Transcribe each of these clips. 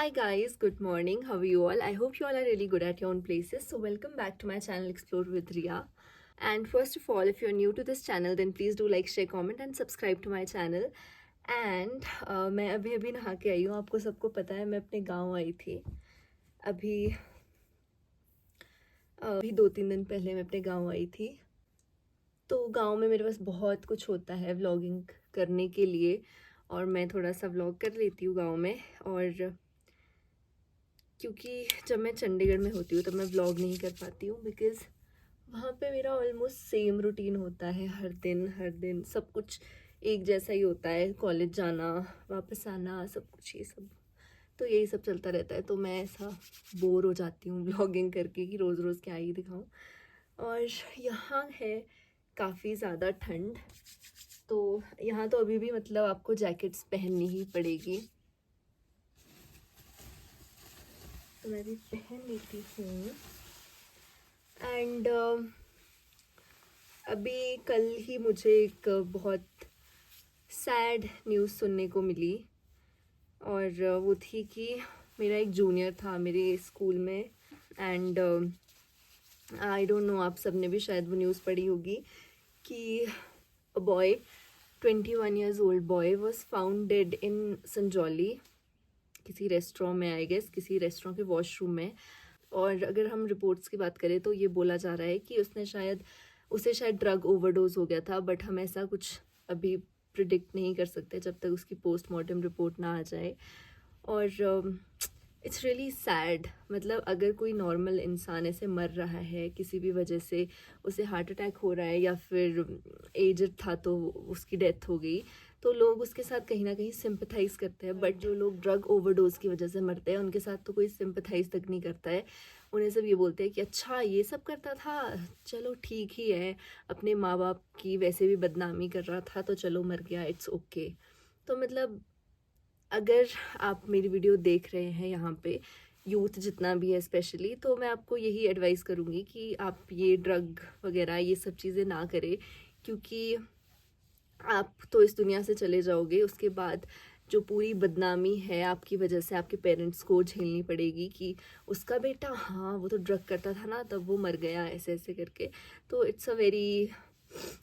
Hi guys, good morning. How are you all? I hope you all are really good at your own places. So welcome back to my channel Explore with Ria. And first of all, if you're new to this channel, then please do like, share, comment and subscribe to my channel. And मैं अभी अभी नहा के आई हूँ. आपको सबको पता है मैं अपने गांव आई थी. अभी अभी 2-3 दिन पहले मैं अपने गांव आई थी. तो गांव में मेरे पास बहुत कुछ होता है व्लॉगिंग करने के लिए. और मैं थोड़ा सा व्लॉग कर लेती हूँ गाँव में. और क्योंकि जब मैं चंडीगढ़ में होती हूँ तब मैं व्लॉग नहीं कर पाती हूँ बिकॉज़ वहाँ पे मेरा ऑलमोस्ट सेम रूटीन होता है. हर दिन सब कुछ एक जैसा ही होता है. कॉलेज जाना, वापस आना, सब कुछ ये सब. तो यही सब चलता रहता है. तो मैं ऐसा बोर हो जाती हूँ व्लॉगिंग करके कि रोज़ रोज़ क्या ही दिखाऊँ. और यहाँ है काफ़ी ज़्यादा ठंड. तो यहाँ तो अभी भी मतलब आपको जैकेट्स पहननी ही पड़ेगी. तो मैं भी पहन लेती हूँ. एंड अभी कल ही मुझे एक बहुत सैड न्यूज़ सुनने को मिली. और वो थी कि मेरा एक जूनियर था मेरे स्कूल में. एंड आई डोंट नो, आप सब ने भी शायद वो न्यूज़ पढ़ी होगी कि a boy 21 years old boy was found dead in Sanjauli किसी रेस्टोरेंट में. आई गेस किसी रेस्टोरेंट के वॉशरूम में. और अगर हम रिपोर्ट्स की बात करें तो ये बोला जा रहा है कि उसे शायद ड्रग ओवरडोज हो गया था. बट हम ऐसा कुछ अभी प्रिडिक्ट नहीं कर सकते जब तक उसकी पोस्टमार्टम रिपोर्ट ना आ जाए. और इट्स रियली सैड. मतलब अगर कोई नॉर्मल इंसान ऐसे मर रहा है किसी भी वजह से, उसे हार्ट अटैक हो रहा है या फिर एजड था तो उसकी डेथ हो गई, तो लोग उसके साथ कहीं ना कहीं सिंपथाइज करते हैं. बट जो लोग ड्रग ओवरडोज की वजह से मरते हैं उनके साथ तो कोई सिंपथाइज तक नहीं करता है. उन्हें सब ये बोलते हैं कि अच्छा ये सब करता था, चलो ठीक ही है, अपने माँ बाप की वैसे भी बदनामी कर रहा था तो चलो मर गया, इट्स ओके. तो मतलब अगर आप मेरी वीडियो देख रहे हैं यहाँ पे, यूथ जितना भी है स्पेशली, तो मैं आपको यही एडवाइस करूँगी कि आप ये ड्रग वगैरह ये सब चीज़ें ना करें. क्योंकि आप तो इस दुनिया से चले जाओगे, उसके बाद जो पूरी बदनामी है आपकी वजह से आपके पेरेंट्स को झेलनी पड़ेगी कि उसका बेटा, हाँ वो तो ड्रग करता था ना तब वो मर गया, ऐसे ऐसे करके. तो it's a very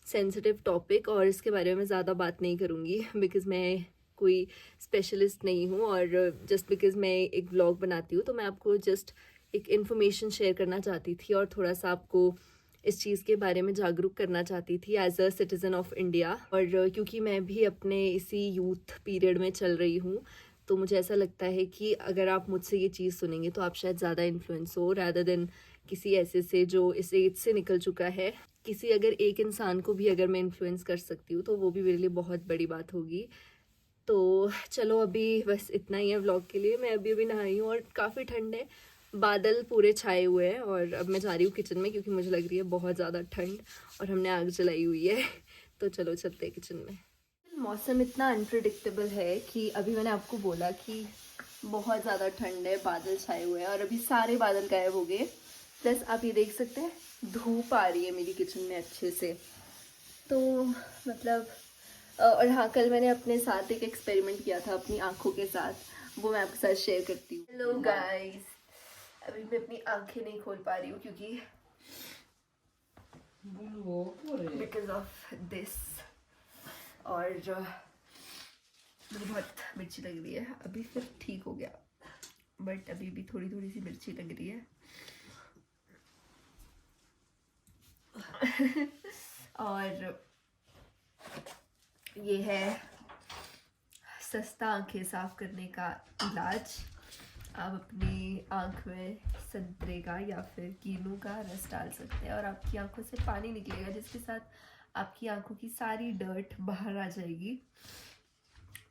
sensitive topic और इसके बारे में ज़्यादा बात नहीं करूँगी बिकॉज़ मैं कोई स्पेशलिस्ट नहीं हूँ. और जस्ट बिकॉज़ मैं एक व्लॉग बनाती हूँ तो मैं आपको जस्ट एक इन्फॉर्मेशन शेयर करना चाहती थी और थोड़ा सा आपको इस चीज़ के बारे में जागरूक करना चाहती थी as a citizen of India. और क्योंकि मैं भी अपने इसी यूथ पीरियड में चल रही हूँ तो मुझे ऐसा लगता है कि अगर आप मुझसे ये चीज़ सुनेंगे तो आप शायद ज़्यादा इन्फ्लुएंस हो रैदर देन किसी ऐसे से जो इस एज से निकल चुका है. किसी अगर एक इंसान को भी अगर मैं इन्फ्लुएंस कर सकती हूँ तो वो भी मेरे लिए बहुत बड़ी बात होगी. तो चलो अभी बस इतना ही है व्लॉग के लिए. मैं अभी अभी नहाई हूँ और काफ़ी ठंड है, बादल पूरे छाए हुए हैं. और अब मैं जा रही हूँ किचन में क्योंकि मुझे लग रही है बहुत ज़्यादा ठंड और हमने आग जलाई हुई है. तो चलो चलते हैं किचन में. मौसम इतना अनप्रिडिक्टेबल है कि अभी मैंने आपको बोला कि बहुत ज़्यादा ठंड है, बादल छाए हुए हैं और अभी सारे बादल गायब हो गए. प्लस आप ये देख सकते हैं धूप आ रही है मेरी किचन में अच्छे से. तो मतलब और हाँ, कल मैंने अपने साथ एक एक्सपेरिमेंट किया था अपनी आंखों के साथ, वो मैं आपके साथ शेयर करती हूँ. हेलो गाइस, अभी मैं अपनी आंखें नहीं खोल पा रही हूँ क्योंकि बिकॉज ऑफ दिस. और मुझे बहुत मिर्ची लग रही है. अभी फिर ठीक हो गया बट अभी भी थोड़ी थोड़ी सी मिर्ची लग रही है. और ये है सस्ता आंखें साफ करने का इलाज. आप अपनी आंख में संतरे का या फिर कीनू का रस डाल सकते हैं और आपकी आंखों से पानी निकलेगा जिसके साथ आपकी आंखों की सारी डर्ट बाहर आ जाएगी.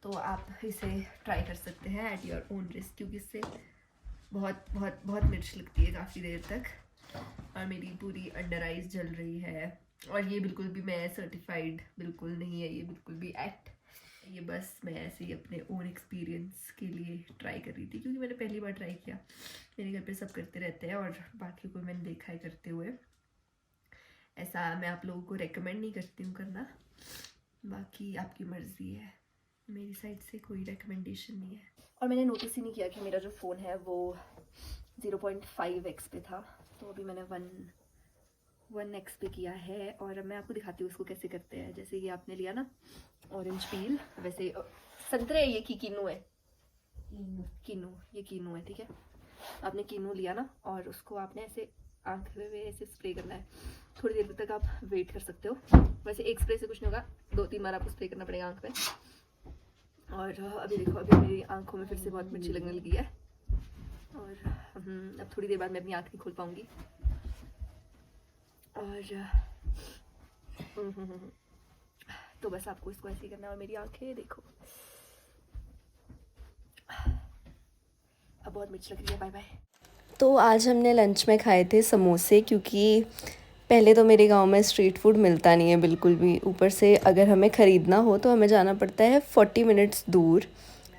तो आप इसे ट्राई कर सकते हैं एट योर ओन रिस्क क्योंकि इससे बहुत बहुत बहुत मिर्च लगती है काफ़ी देर तक. और मेरी पूरी अंडर आइज जल रही है. और ये बिल्कुल भी मैं सर्टिफाइड बिल्कुल नहीं है, ये बिल्कुल भी एक्ट. ये बस मैं ऐसे ही अपने ओन एक्सपीरियंस के लिए ट्राई कर रही थी क्योंकि मैंने पहली बार ट्राई किया. मेरे घर पे सब करते रहते हैं और बाकी को मैंने देखा है करते हुए. ऐसा मैं आप लोगों को रेकमेंड नहीं करती हूँ करना, बाकी आपकी मर्ज़ी है. मेरी साइड से कोई रिकमेंडेशन नहीं है। और मैंने नोटिस ही नहीं किया कि मेरा जो फ़ोन है वो 0.5x पे था, तो अभी मैंने 1x पे किया है। और अब मैं आपको दिखाती हूँ इसको कैसे करते हैं। जैसे ये आपने लिया ना ऑरेंज पील, वैसे संतरे ये की कीनू है, कीनू, ये कीनू है, ठीक है। आपने कीनू लिया ना और उसको आपने ऐसे आँख में ऐसे स्प्रे करना है। थोड़ी देर तक आप वेट कर सकते हो। वैसे एक स्प्रे से कुछ नहीं होगा, 2-3 बार आपको स्प्रे करना पड़ेगा आँख में। और अभी देखो, अभी मेरी आँखों में फिर से बहुत मिर्ची लगने लगी है। और अब थोड़ी देर बाद मैं अपनी आँख नहीं खोल पाऊँगी। और तो बस आपको इसको ऐसे ही करना है। और मेरी आँखें देखो, अब बहुत मिर्च लग रही है। Bye bye. तो आज हमने लंच में खाए थे समोसे, क्योंकि पहले तो मेरे गांव में स्ट्रीट फूड मिलता नहीं है बिल्कुल भी। ऊपर से अगर हमें ख़रीदना हो तो हमें जाना पड़ता है 40 मिनट्स दूर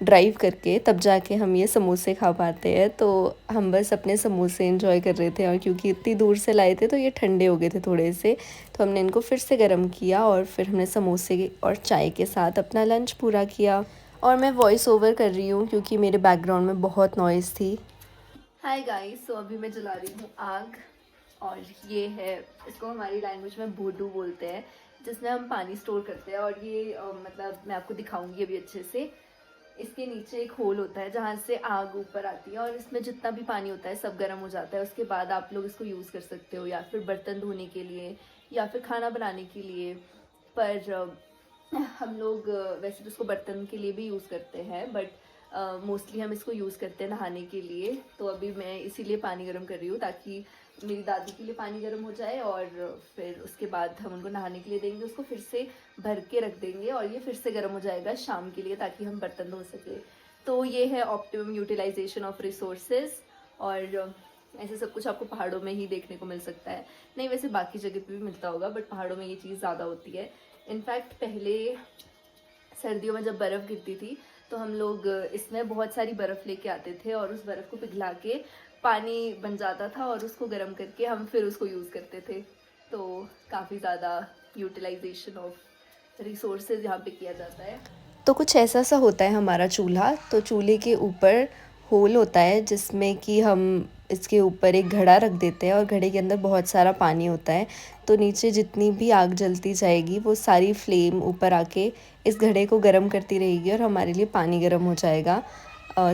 ड्राइव करके, तब जाके हम ये समोसे खा पाते हैं। तो हम बस अपने समोसे एंजॉय कर रहे थे, और क्योंकि इतनी दूर से लाए थे तो ये ठंडे हो गए थे थोड़े से, तो हमने इनको फिर से गर्म किया और फिर हमने समोसे और चाय के साथ अपना लंच पूरा किया। और मैं वॉइस ओवर कर रही हूँ क्योंकि मेरे बैकग्राउंड में बहुत नॉइज़ थी। हाय गाइस, सो अभी मैं जला रही हूँ आग, और ये है, इसको हमारी लैंग्वेज में भोडू बोलते हैं, जिसमें हम पानी स्टोर करते हैं। और ये मतलब मैं आपको दिखाऊंगी अभी अच्छे से। इसके नीचे एक होल होता है जहाँ से आग ऊपर आती है, और इसमें जितना भी पानी होता है सब गर्म हो जाता है। उसके बाद आप लोग इसको यूज़ कर सकते हो, या फिर बर्तन धोने के लिए, या फिर खाना बनाने के लिए। पर हम लोग वैसे तो इसको बर्तन के लिए भी यूज़ करते हैं, बट मोस्टली हम इसको यूज़ करते हैं नहाने के लिए। तो अभी मैं इसीलिए पानी गर्म कर रही हूँ, ताकि मेरी दादी के लिए पानी गर्म हो जाए, और फिर उसके बाद हम उनको नहाने के लिए देंगे। उसको फिर से भर के रख देंगे, और ये फिर से गर्म हो जाएगा शाम के लिए, ताकि हम बर्तन धो सकें। तो ये है ऑप्टिमम यूटिलाइजेशन ऑफ रिसोर्सेज। और ऐसे सब कुछ आपको पहाड़ों में ही देखने को मिल सकता है। नहीं, वैसे बाकी जगह पे भी मिलता होगा, बट पहाड़ों में ये चीज़ ज़्यादा होती है। इनफैक्ट पहले सर्दियों में जब बर्फ़ गिरती थी तो हम लोग इसमें बहुत सारी बर्फ़ लेके आते थे, और उस बर्फ़ को पिघला के पानी बन जाता था, और उसको गर्म करके हम फिर उसको यूज़ करते थे। तो काफ़ी ज़्यादा यूटिलाइजेशन ऑफ रिसोर्सेज यहाँ पे किया जाता है। तो कुछ ऐसा सा होता है हमारा चूल्हा। तो चूल्हे के ऊपर होल होता है, जिसमें कि हम इसके ऊपर एक घड़ा रख देते हैं, और घड़े के अंदर बहुत सारा पानी होता है। तो नीचे जितनी भी आग जलती जाएगी वो सारी फ्लेम ऊपर आके इस घड़े को गर्म करती रहेगी, और हमारे लिए पानी गर्म हो जाएगा।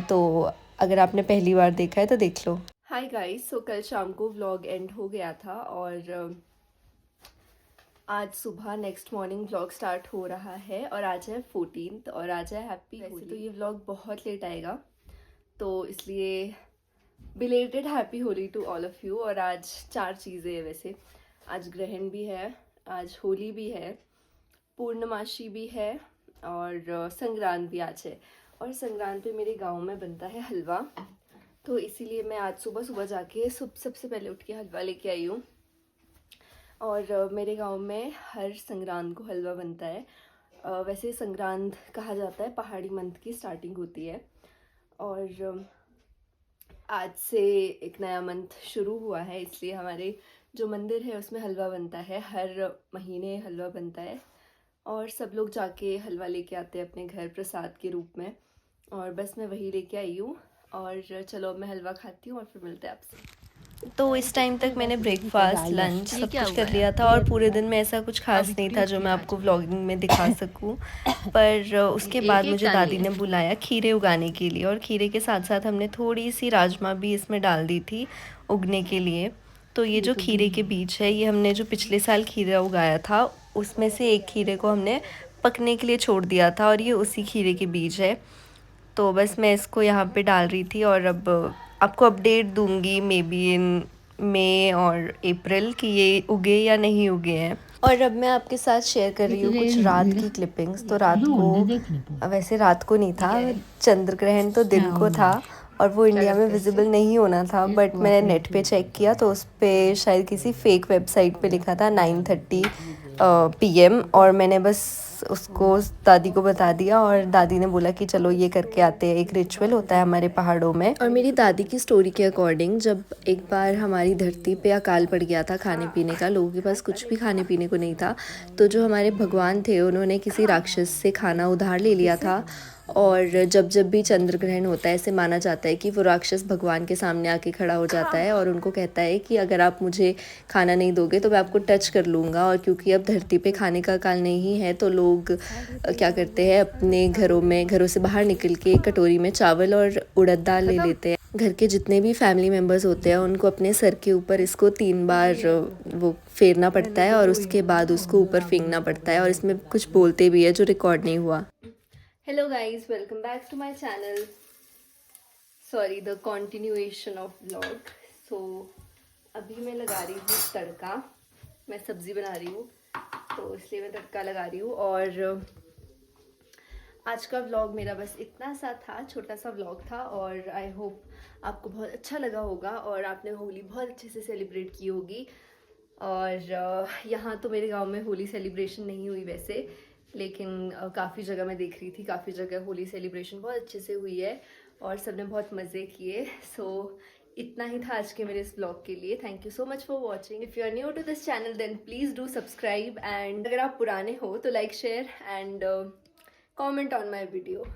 तो अगर आपने पहली बार देखा है तो देख लो। हाय गाइस, सो कल शाम को व्लॉग एंड हो गया था, और आज सुबह नेक्स्ट मॉर्निंग व्लॉग स्टार्ट हो रहा है। और आज है 14th, और आज है हैप्पी होली। तो ये व्लॉग बहुत लेट आएगा, तो इसलिए belated happy Holi to all of you. और आज 4 चीज़ें हैं वैसे। आज ग्रहण भी है, आज होली भी है, पूर्णमासी भी है, और संक्रांत भी आज है। और संक्रांत पे मेरे गांव में बनता है हलवा, तो इसीलिए मैं आज सुबह सुबह जाके सबसे पहले उठ के हलवा लेके आई हूँ। और मेरे गांव में हर संक्रांत को हलवा बनता है। वैसे संक्रांत कहा जाता है पहाड़ी मंथ की स्टार्टिंग होती है, और आज से एक नया मंथ शुरू हुआ है, इसलिए हमारे जो मंदिर है उसमें हलवा बनता है। हर महीने हलवा बनता है, और सब लोग जाके हलवा लेके आते हैं अपने घर प्रसाद के रूप में। और बस मैं वही लेके आई हूँ, और चलो अब मैं हलवा खाती हूँ और फिर मिलते हैं आपसे। तो इस टाइम तक मैंने ब्रेकफास्ट, लंच सब कुछ कर लिया था, और पूरे दिन में ऐसा कुछ खास नहीं था जो मैं आपको व्लॉगिंग में दिखा सकूं। पर उसके बाद मुझे दादी ने बुलाया खीरे उगाने के लिए, और खीरे के साथ साथ हमने थोड़ी सी राजमा भी इसमें डाल दी थी उगने के लिए। तो ये जो खीरे के बीज है, ये हमने जो पिछले साल खीरा उगाया था उसमें से एक खीरे को हमने पकने के लिए छोड़ दिया था, और ये उसी खीरे के बीज है। तो बस मैं इसको यहाँ पे डाल रही थी, और अब आपको अपडेट दूंगी मे बी इन मई और अप्रैल कि ये उगे या नहीं उगे हैं। और अब मैं आपके साथ शेयर कर रही हूँ कुछ रात की क्लिपिंग्स। तो रात को, वैसे रात को नहीं था, चंद्र ग्रहण तो दिन को था, और वो इंडिया में विजिबल नहीं होना था, बट मैंने नेट पे चेक किया तो उस पर शायद किसी फेक वेबसाइट पे लिखा था 9:30 PM, और मैंने बस उसको दादी को बता दिया और दादी ने बोला कि चलो ये करके आते हैं, एक रिचुअल होता है हमारे पहाड़ों में। और मेरी दादी की स्टोरी के अकॉर्डिंग जब एक बार हमारी धरती पे अकाल पड़ गया था खाने पीने का, लोगों के पास कुछ भी खाने पीने को नहीं था, तो जो हमारे भगवान थे उन्होंने किसी राक्षस से खाना उधार ले लिया था। और जब जब भी चंद्र ग्रहण होता है, ऐसे माना जाता है कि वो राक्षस भगवान के सामने आके खड़ा हो जाता है और उनको कहता है कि अगर आप मुझे खाना नहीं दोगे तो मैं आपको टच कर लूँगा। और क्योंकि अब धरती पे खाने का काल नहीं है तो लोग क्या करते हैं, अपने घरों से बाहर निकल के कटोरी में चावल और उड़द दाल ले लेते हैं। घर के जितने भी फैमिली मेम्बर्स होते हैं उनको अपने सर के ऊपर इसको 3 बार वो फेरना पड़ता है और उसके बाद उसको ऊपर फेंकना पड़ता है, और इसमें कुछ बोलते भी है जो रिकॉर्ड नहीं हुआ। Hello guys, welcome back to my channel. Sorry the continuation of vlog. So अभी मैं लगा रही हूँ तड़का, मैं सब्ज़ी बना रही हूँ तो इसलिए मैं तड़का लगा रही हूँ। और आज का व्लॉग मेरा बस इतना सा था, छोटा सा व्लॉग था, और आई होप आपको बहुत अच्छा लगा होगा और आपने होली बहुत अच्छे से सेलिब्रेट की होगी। और यहाँ तो मेरे गांव में होली सेलिब्रेशन नहीं हुई वैसे, लेकिन काफ़ी जगह मैं देख रही थी, काफ़ी जगह होली सेलिब्रेशन बहुत अच्छे से हुई है और सबने बहुत मज़े किए। सो इतना ही था आज के मेरे इस ब्लॉग के लिए। Thank you so much for watching. If you are new to this channel then please do subscribe, and अगर आप पुराने हो तो like, share and comment on my video.